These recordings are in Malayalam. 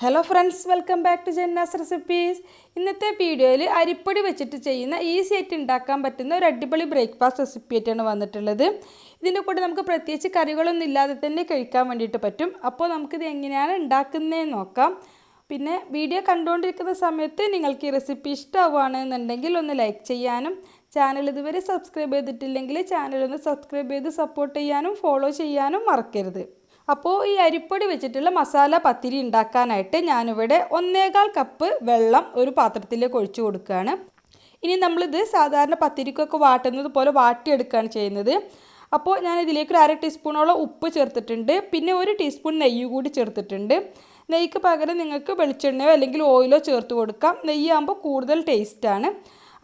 Hello friends, welcome back to Janna's recipes. ഇന്നത്തെ വീഡിയോയിൽ അരിപ്പൊടി വെച്ചിട്ട് ചെയ്യുന്ന ഈസി ആയിട്ട് ഉണ്ടാക്കാൻ പറ്റുന്ന ഒരു അടിപൊളി ബ്രേക്ക്ഫാസ്റ്റ് റെസിപ്പി ആയിട്ടാണ് വന്നിട്ടുള്ളത്. ഇതിൻ്റെ കൂടെ നമുക്ക് പ്രത്യേകിച്ച് കറികളൊന്നും ഇല്ലാതെ തന്നെ കഴിക്കാൻ വേണ്ടിയിട്ട് പറ്റും. അപ്പോൾ നമുക്കിത് എങ്ങനെയാണ് ഉണ്ടാക്കുന്നതെന്ന് നോക്കാം. പിന്നെ വീഡിയോ കണ്ടുകൊണ്ടിരിക്കുന്ന സമയത്ത് നിങ്ങൾക്ക് ഈ റെസിപ്പി ഇഷ്ടമാവുകയാണെന്നുണ്ടെങ്കിൽ ഒന്ന് ലൈക്ക് ചെയ്യാനും ചാനൽ ഇതുവരെ സബ്സ്ക്രൈബ് ചെയ്തിട്ടില്ലെങ്കിൽ ചാനലൊന്ന് സബ്സ്ക്രൈബ് ചെയ്ത് സപ്പോർട്ട് ചെയ്യാനും ഫോളോ ചെയ്യാനും മറക്കരുത്. അപ്പോൾ ഈ അരിപ്പൊടി വെച്ചിട്ടുള്ള മസാല പത്തിരി ഉണ്ടാക്കാനായിട്ട് ഞാനിവിടെ 1.25 കപ്പ് വെള്ളം ഒരു പാത്രത്തിലേക്ക് ഒഴിച്ചു കൊടുക്കുകയാണ്. ഇനി നമ്മളിത് സാധാരണ പത്തിരിക്കൊക്കെ വാട്ടുന്നത് പോലെ വാട്ടിയെടുക്കുകയാണ് ചെയ്യുന്നത്. അപ്പോൾ ഞാൻ ഇതിലേക്ക് 1/2 ടീസ്പൂണോളം ഉപ്പ് ചേർത്തിട്ടുണ്ട്. പിന്നെ 1 ടീസ്പൂൺ നെയ്യ് കൂടി ചേർത്തിട്ടുണ്ട്. നെയ്ക്ക് പകരം നിങ്ങൾക്ക് വെളിച്ചെണ്ണയോ അല്ലെങ്കിൽ ഓയിലോ ചേർത്ത് കൊടുക്കാം. നെയ്യാകുമ്പോൾ കൂടുതൽ ടേസ്റ്റാണ്.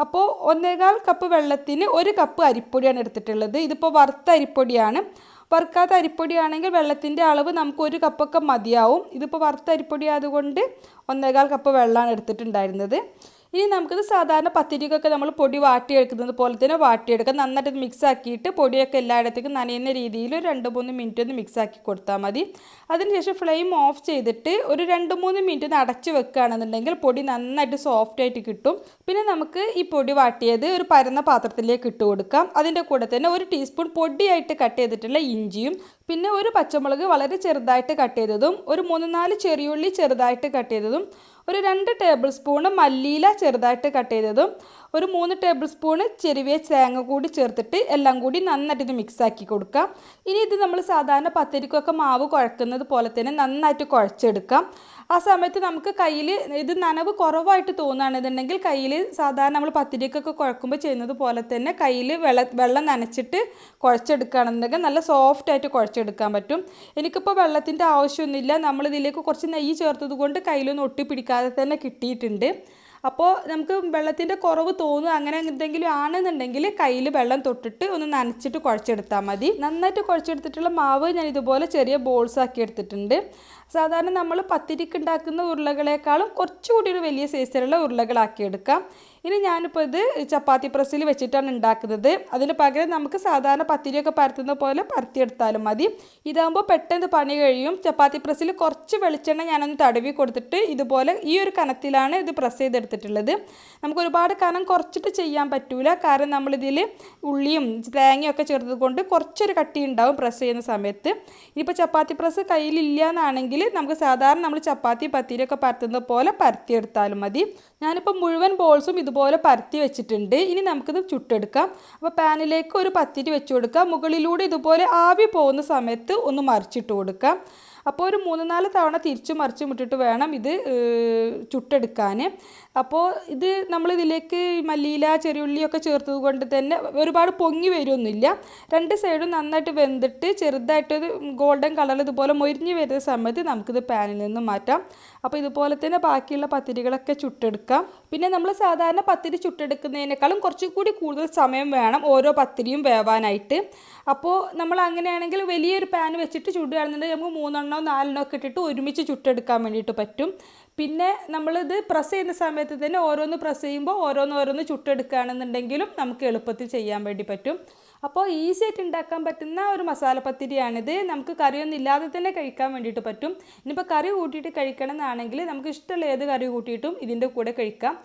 അപ്പോൾ 1.25 കപ്പ് വെള്ളത്തിന് 1 കപ്പ് അരിപ്പൊടിയാണ് എടുത്തിട്ടുള്ളത്. ഇതിപ്പോൾ വറുത്ത അരിപ്പൊടിയാണ്. വറുക്കാത്ത അരിപ്പൊടിയാണെങ്കിൽ വെള്ളത്തിൻ്റെ അളവ് നമുക്ക് 1 കപ്പൊക്കെ മതിയാവും. ഇതിപ്പോൾ വറുത്ത അരിപ്പൊടി ആയതുകൊണ്ട് 1.25 കപ്പ് വെള്ളമാണ് എടുത്തിട്ടുണ്ടായിരുന്നത്. ഇനി നമുക്കിത് സാധാരണ പത്തിരിക്കൊക്കെ നമ്മൾ പൊടി വാട്ടിയെടുക്കുന്നത് പോലെ തന്നെ വാട്ടിയെടുക്കാം. നന്നായിട്ട് മിക്സ് ആക്കിയിട്ട് പൊടിയൊക്കെ എല്ലായിടത്തേക്കും നനയുന്ന രീതിയിൽ 2-3 മിനിറ്റ് ഒന്ന് മിക്സ് ആക്കി കൊടുത്താൽ മതി. അതിനുശേഷം ഫ്ലെയിം ഓഫ് ചെയ്തിട്ട് ഒരു 2-3 മിനിറ്റ് ഒന്ന് അടച്ച് വെക്കുകയാണെന്നുണ്ടെങ്കിൽ പൊടി നന്നായിട്ട് സോഫ്റ്റ് ആയിട്ട് കിട്ടും. പിന്നെ നമുക്ക് ഈ പൊടി വാട്ടിയത് ഒരു പരന്ന പാത്രത്തിലേക്ക് ഇട്ട് കൊടുക്കാം. അതിൻ്റെ കൂടെ തന്നെ 1 ടീസ്പൂൺ പൊടിയായിട്ട് കട്ട് ചെയ്തിട്ടുള്ള ഇഞ്ചിയും പിന്നെ 1 പച്ചമുളക് വളരെ ചെറുതായിട്ട് കട്ട് ചെയ്തതും 3-4 ചെറിയുള്ളി ചെറുതായിട്ട് കട്ട് ചെയ്തതും 2 ടേബിൾ സ്പൂണ് മല്ലിയില ചെറുതായിട്ട് കട്ട് ചെയ്തതും 3 ടേബിൾ സ്പൂണ് ചെറിയ തേങ്ങ കൂടി ചേർത്തിട്ട് എല്ലാം കൂടി നന്നായിട്ട് ഇത് മിക്സ് ആക്കി കൊടുക്കാം. ഇനി ഇത് നമ്മൾ സാധാരണ പത്തിരിക്കൊക്കെ മാവ് കുഴക്കുന്നത് പോലെ തന്നെ നന്നായിട്ട് കുഴച്ചെടുക്കാം. ആ സമയത്ത് നമുക്ക് കയ്യിൽ ഇത് നനവ് കുറവായിട്ട് തോന്നുകയാണെന്നുണ്ടെങ്കിൽ കയ്യിൽ സാധാരണ നമ്മൾ പത്തിരിക്കൊക്കെ കുഴക്കുമ്പോൾ ചെയ്യുന്നത് പോലെ തന്നെ കയ്യിൽ വെള്ളം നനച്ചിട്ട് കുഴച്ചെടുക്കുകയാണെന്നുണ്ടെങ്കിൽ നല്ല സോഫ്റ്റായിട്ട് കുഴച്ചെടുക്കാൻ പറ്റും. എനിക്കിപ്പോൾ വെള്ളത്തിൻ്റെ ആവശ്യമൊന്നുമില്ല. നമ്മളിതിലേക്ക് കുറച്ച് നെയ്യ് ചേർത്തത് കൊണ്ട് കയ്യിലൊന്നും ഒട്ടിപ്പിടിക്കാതെ തന്നെ കിട്ടിയിട്ടുണ്ട്. അപ്പോൾ നമുക്ക് വെള്ളത്തിൻ്റെ കുറവ് തോന്നുക അങ്ങനെ എന്തെങ്കിലും ആണെന്നുണ്ടെങ്കിൽ കയ്യിൽ വെള്ളം തൊട്ടിട്ട് ഒന്ന് നനച്ചിട്ട് കുഴച്ചെടുത്താൽ മതി. നന്നായിട്ട് കുഴച്ചെടുത്തിട്ടുള്ള മാവ് ഞാൻ ഇതുപോലെ ചെറിയ ബോൾസ് ആക്കി എടുത്തിട്ടുണ്ട്. സാധാരണ നമ്മൾ പത്തിരിക്ക് ഉണ്ടാക്കുന്ന ഉരുളകളെക്കാളും കുറച്ചുകൂടി ഒരു വലിയ സൈസിലുള്ള ഉരുളകളാക്കി എടുക്കാം. ഇനി ഞാനിപ്പോൾ ഇത് ചപ്പാത്തി പ്രസ്സിൽ വെച്ചിട്ടാണ് ഉണ്ടാക്കുന്നത്. അതിന് പകരം നമുക്ക് സാധാരണ പത്തിരിയൊക്കെ പരത്തുന്ന പോലെ പരത്തിയെടുത്താലും മതി. ഇതാകുമ്പോൾ പെട്ടെന്ന് പണി കഴിയും. ചപ്പാത്തി പ്രസ്സിൽ കുറച്ച് വെളിച്ചെണ്ണ ഞാനൊന്ന് തടവി കൊടുത്തിട്ട് ഇതുപോലെ ഈ ഒരു കനത്തിലാണ് ഇത് പ്രസ് ചെയ്തെടുത്തിട്ടുള്ളത്. നമുക്ക് ഒരുപാട് കനം കുറച്ചിട്ട് ചെയ്യാൻ പറ്റൂല. കാരണം നമ്മളിതിൽ ഉള്ളിയും തേങ്ങയും ഒക്കെ ചേർത്തത് കൊണ്ട് കുറച്ചൊരു കട്ടി ഉണ്ടാവും പ്രസ് ചെയ്യുന്ന സമയത്ത്. ഇനിയിപ്പോൾ ചപ്പാത്തി പ്രസ് കയ്യിലില്ല എന്നാണെങ്കിൽ നമുക്ക് സാധാരണ നമ്മൾ ചപ്പാത്തി പത്തിരിയൊക്കെ പരത്തുന്ന പോലെ പരത്തിയെടുത്താലും മതി. ഞാനിപ്പോൾ മുഴുവൻ ബോൾസും ഇതുപോലെ പരത്തി വെച്ചിട്ടുണ്ട്. ഇനി നമുക്കിത് ചുട്ടെടുക്കാം. അപ്പോൾ പാനിലേക്ക് ഒരു പത്തിരി വെച്ച് കൊടുക്കാം. മുകളിലൂടെ ഇതുപോലെ ആവി പോകുന്ന സമയത്ത് ഒന്ന് മറിച്ചിട്ട് കൊടുക്കാം. അപ്പോൾ ഒരു 3-4 തവണ തിരിച്ചു മറിച്ചും ഇട്ടിട്ട് വേണം ഇത് ചുട്ടെടുക്കാൻ. അപ്പോൾ ഇത് നമ്മളിതിലേക്ക് മല്ലിയില ചെറിയുള്ളിയൊക്കെ ചേർത്തത് കൊണ്ട് തന്നെ ഒരുപാട് പൊങ്ങി വരുമൊന്നുമില്ല. 2 സൈഡും നന്നായിട്ട് വെന്തിട്ട് ചെറുതായിട്ടൊരു ഗോൾഡൻ കളർ ഇതുപോലെ മൊരിഞ്ഞ് വരുന്ന സമയത്ത് നമുക്കിത് പാനിൽ നിന്ന് മാറ്റാം. അപ്പോൾ ഇതുപോലെ തന്നെ ബാക്കിയുള്ള പത്തിരികളൊക്കെ ചുട്ടെടുക്കാം. പിന്നെ നമ്മൾ സാധാരണ പത്തിരി ചുട്ടെടുക്കുന്നതിനേക്കാളും കുറച്ചുകൂടി കൂടുതൽ സമയം വേണം ഓരോ പത്തിരിയും വേവാനായിട്ട്. അപ്പോൾ നമ്മൾ അങ്ങനെയാണെങ്കിൽ വലിയൊരു പാൻ വെച്ചിട്ട് ചുടുകയാണെന്നുണ്ടെങ്കിൽ നമുക്ക് 3-4 ഒക്കെ ഇട്ടിട്ട് ഒരുമിച്ച് ചുട്ടെടുക്കാൻ വേണ്ടിയിട്ട് പറ്റും. പിന്നെ നമ്മളിത് പ്രസ് ചെയ്യുന്ന സമയത്ത് തന്നെ ഓരോന്ന് പ്രസ് ചെയ്യുമ്പോൾ ഓരോന്ന് ചുട്ടെടുക്കുകയാണെന്നുണ്ടെങ്കിലും നമുക്ക് എളുപ്പത്തിൽ ചെയ്യാൻ വേണ്ടി പറ്റും. അപ്പോൾ ഈസി ആയിട്ട് ഉണ്ടാക്കാൻ പറ്റുന്ന ഒരു മസാല പത്തിരിയാണിത്. നമുക്ക് കറിയൊന്നും ഇല്ലാതെ തന്നെ കഴിക്കാൻ വേണ്ടിയിട്ട് പറ്റും. ഇനിയിപ്പോൾ കറി കൂട്ടിയിട്ട് കഴിക്കണം എന്നാണെങ്കിൽ നമുക്ക് ഇഷ്ടമുള്ള ഏത് കറി കൂട്ടിയിട്ടും ഇതിൻ്റെ കൂടെ കഴിക്കാം.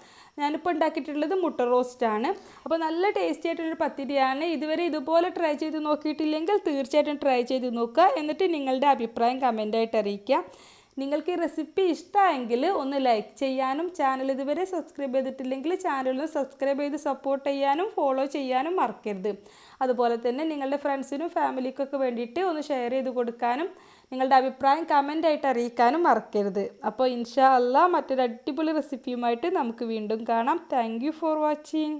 ഞാനിപ്പോൾ ഉണ്ടാക്കിയിട്ടുള്ളത് മുട്ട റോസ്റ്റാണ്. അപ്പോൾ നല്ല ടേസ്റ്റി ആയിട്ടൊരു പത്തിരിയാണ്. ഇതുവരെ ഇതുപോലെ ട്രൈ ചെയ്ത് നോക്കിയിട്ടില്ലെങ്കിൽ തീർച്ചയായിട്ടും ട്രൈ ചെയ്ത് നോക്കുക. എന്നിട്ട് നിങ്ങളുടെ അഭിപ്രായം കമൻ്റായിട്ട് അറിയിക്കുക. നിങ്ങൾക്ക് ഈ റെസിപ്പി ഇഷ്ടമായെങ്കിൽ ഒന്ന് ലൈക്ക് ചെയ്യാനും ചാനൽ ഇതുവരെ സബ്സ്ക്രൈബ് ചെയ്തിട്ടില്ലെങ്കിൽ ചാനലൊന്ന് സബ്സ്ക്രൈബ് ചെയ്ത് സപ്പോർട്ട് ചെയ്യാനും ഫോളോ ചെയ്യാനും മറക്കരുത്. അതുപോലെ തന്നെ നിങ്ങളുടെ ഫ്രണ്ട്സിനും ഫാമിലിക്കൊക്കെ വേണ്ടിയിട്ട് ഒന്ന് ഷെയർ ചെയ്ത് കൊടുക്കാനും നിങ്ങളുടെ അഭിപ്രായം കമൻ്റായിട്ട് അറിയിക്കാനും മറക്കരുത്. അപ്പോൾ ഇൻഷാ അല്ലാഹ് മറ്റൊരു അടിപൊളി റെസിപ്പിയുമായിട്ട് നമുക്ക് വീണ്ടും കാണാം. Thank you for watching.